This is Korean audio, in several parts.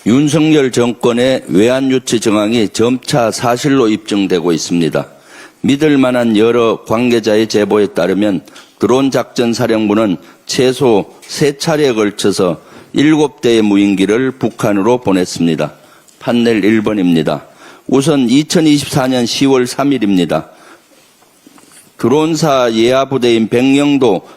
윤석열 정권의 외환유치 정황이 점차 사실로 입증되고 있습니다. 믿을 만한 여러 관계자의 제보에 따르면 드론 작전 사령부는 최소 3차례에 걸쳐서 7대의 무인기를 북한으로 보냈습니다. 판넬 1번입니다. 우선 2024년 10월 3일입니다. 드론사 예하부대인 백령도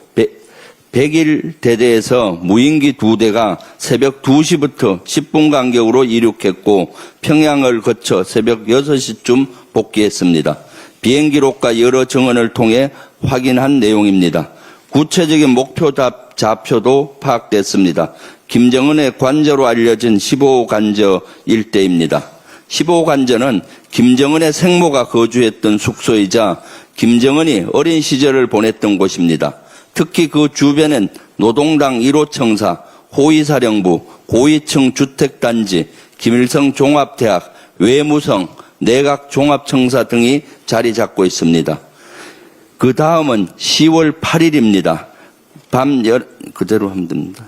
101대대에서 무인기 2대가 새벽 2시부터 10분 간격으로 이륙했고 평양을 거쳐 새벽 6시쯤 복귀했습니다. 비행 기록과 여러 증언을 통해 확인한 내용입니다. 구체적인 목표 좌표도 파악됐습니다. 김정은의 관저로 알려진 15호 관저 일대입니다. 15호 관저는 김정은의 생모가 거주했던 숙소이자 김정은이 어린 시절을 보냈던 곳입니다. 특히 그 주변엔 노동당 1호 청사, 호위사령부, 고위층 주택단지, 김일성 종합대학, 외무성, 내각종합청사 등이 자리 잡고 있습니다. 그 다음은 10월 8일입니다. 그대로 하면 됩니다.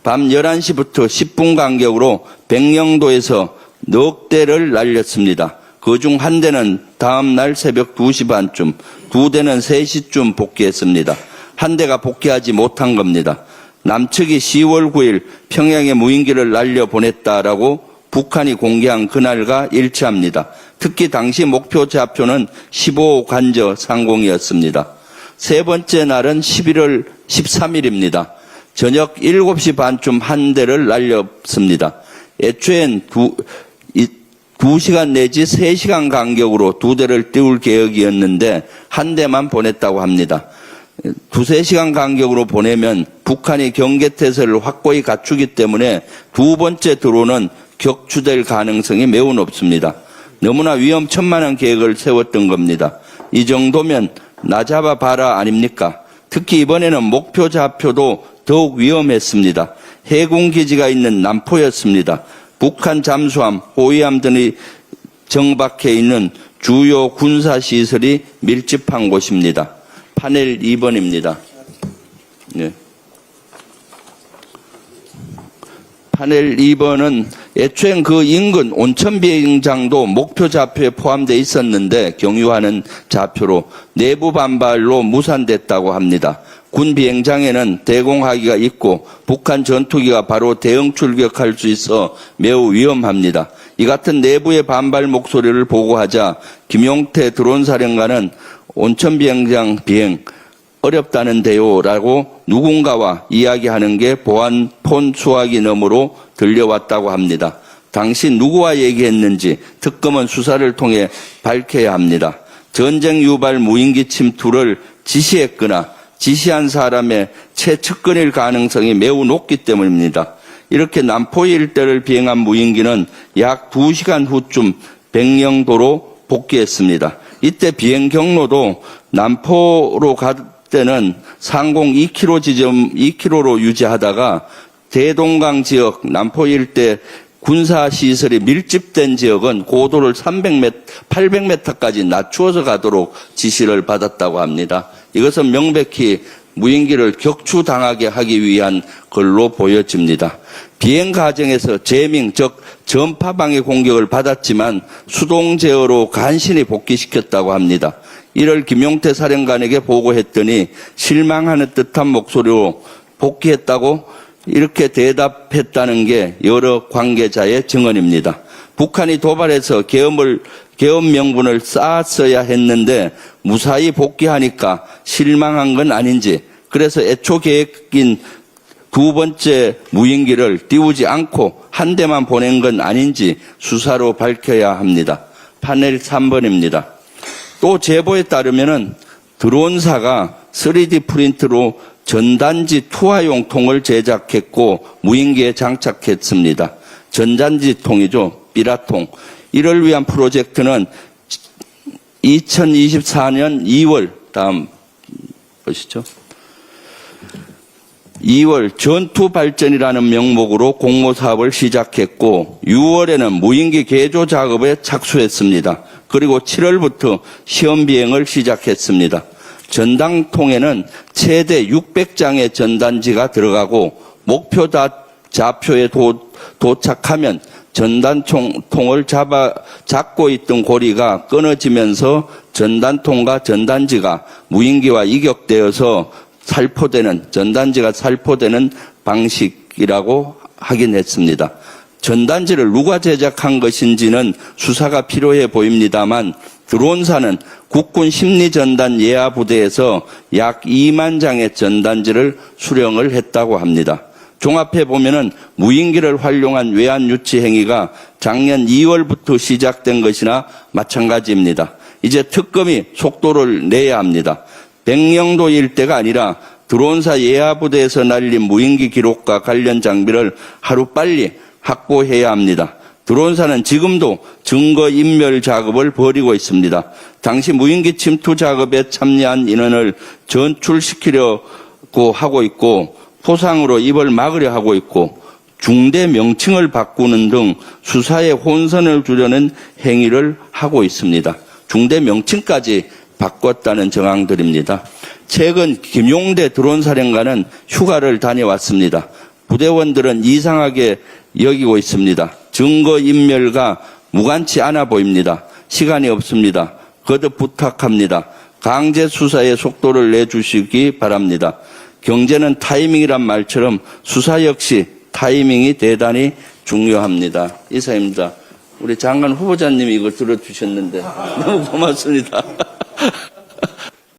밤 11시부터 10분 간격으로 백령도에서 넉 대를 날렸습니다. 그중 한 대는 다음 날 새벽 2시 반쯤, 2대는 3시쯤 복귀했습니다. 한 대가 복귀하지 못한 겁니다. 남측이 10월 9일 평양에 무인기를 날려보냈다라고 북한이 공개한 그날과 일치합니다. 특히 당시 목표 좌표는 15호 관저 상공이었습니다. 세 번째 날은 11월 13일입니다. 저녁 7시 반쯤 한 대를 날렸습니다. 애초엔 2시간 내지 3시간 간격으로 2대를 띄울 계획이었는데 한 대만 보냈다고 합니다. 2-3시간 간격으로 보내면 북한이 경계태세를 확고히 갖추기 때문에 두 번째 드론은 격추될 가능성이 매우 높습니다. 너무나 위험천만한 계획을 세웠던 겁니다. 이 정도면 나 잡아봐라 아닙니까? 특히 이번에는 목표 좌표도 더욱 위험했습니다. 해군기지가 있는 남포였습니다. 북한 잠수함, 호위함 등이 정박해 있는 주요 군사시설이 밀집한 곳입니다. 파넬 2번입니다. 네. 파넬 2번은 애초엔 그 인근 온천비행장도 목표 좌표에 포함되어 있었는데 경유하는 좌표로 내부 반발로 무산됐다고 합니다. 군 비행장에는 대공하기가 있고 북한 전투기가 바로 대응 출격할 수 있어 매우 위험합니다. 이 같은 내부의 반발 목소리를 보고하자 김용태 드론사령관은 온천비행장 비행 어렵다는데요 라고 누군가와 이야기하는 게 보안 폰 수화기 너머로 들려왔다고 합니다. 당시 누구와 얘기했는지 특검은 수사를 통해 밝혀야 합니다. 전쟁 유발 무인기 침투를 지시했거나 지시한 사람의 최측근일 가능성이 매우 높기 때문입니다. 이렇게 남포 일대를 비행한 무인기는 약 2시간 후쯤 백령도로 복귀했습니다. 이때 비행 경로도 남포로 갈 때는 상공 2km 지점 2km로 유지하다가 대동강 지역 남포 일대 군사시설이 밀집된 지역은 고도를 800m까지 낮추어서 가도록 지시를 받았다고 합니다. 이것은 명백히 무인기를 격추당하게 하기 위한 걸로 보여집니다. 비행 과정에서 제밍, 즉 전파방해 공격을 받았지만 수동 제어로 간신히 복귀시켰다고 합니다. 이를 김용태 사령관에게 보고했더니 실망하는 듯한 목소리로 복귀했다고 이렇게 대답했다는 게 여러 관계자의 증언입니다. 북한이 도발해서 계엄 명분을 쌓았어야 했는데 무사히 복귀하니까 실망한 건 아닌지, 그래서 애초 계획인 두 번째 무인기를 띄우지 않고 한 대만 보낸 건 아닌지 수사로 밝혀야 합니다. 파넬 3번입니다. 또 제보에 따르면은 드론사가 3D 프린트로 전단지 투하용 통을 제작했고 무인기에 장착했습니다. 전단지 통이죠. 삐라통. 이를 위한 프로젝트는 2024년 2월, 다음 보시죠. 2월 전투발전이라는 명목으로 공모사업을 시작했고 6월에는 무인기 개조 작업에 착수했습니다. 그리고 7월부터 시험 비행을 시작했습니다. 전당통에는 최대 600장의 전단지가 들어가고 목표 좌표에 도착하면 전단통을 잡고 있던 고리가 끊어지면서 전단통과 전단지가 무인기와 이격되어서 전단지가 살포되는 방식이라고 하긴 했습니다. 전단지를 누가 제작한 것인지는 수사가 필요해 보입니다만 드론사는 국군 심리전단 예하부대에서 약 2만 장의 전단지를 수령을 했다고 합니다. 종합해 보면은 무인기를 활용한 외환 유치 행위가 작년 2월부터 시작된 것이나 마찬가지입니다. 이제 특검이 속도를 내야 합니다. 백령도 일대가 아니라 드론사 예하부대에서 날린 무인기 기록과 관련 장비를 하루빨리 확보해야 합니다. 드론사는 지금도 증거인멸 작업을 벌이고 있습니다. 당시 무인기 침투 작업에 참여한 인원을 전출시키려고 하고 있고 포상으로 입을 막으려 하고 있고 중대 명칭을 바꾸는 등 수사에 혼선을 주려는 행위를 하고 있습니다. 중대 명칭까지 바꿨다는 정황들입니다. 최근 김용대 드론사령관은 휴가를 다녀왔습니다. 부대원들은 이상하게 여기고 있습니다. 증거인멸과 무관치 않아 보입니다. 시간이 없습니다. 거듭 부탁합니다. 강제 수사의 속도를 내주시기 바랍니다. 경제는 타이밍이란 말처럼 수사 역시 타이밍이 대단히 중요합니다. 이사입니다. 우리 장관 후보자님이 이거 들어주셨는데 너무 고맙습니다.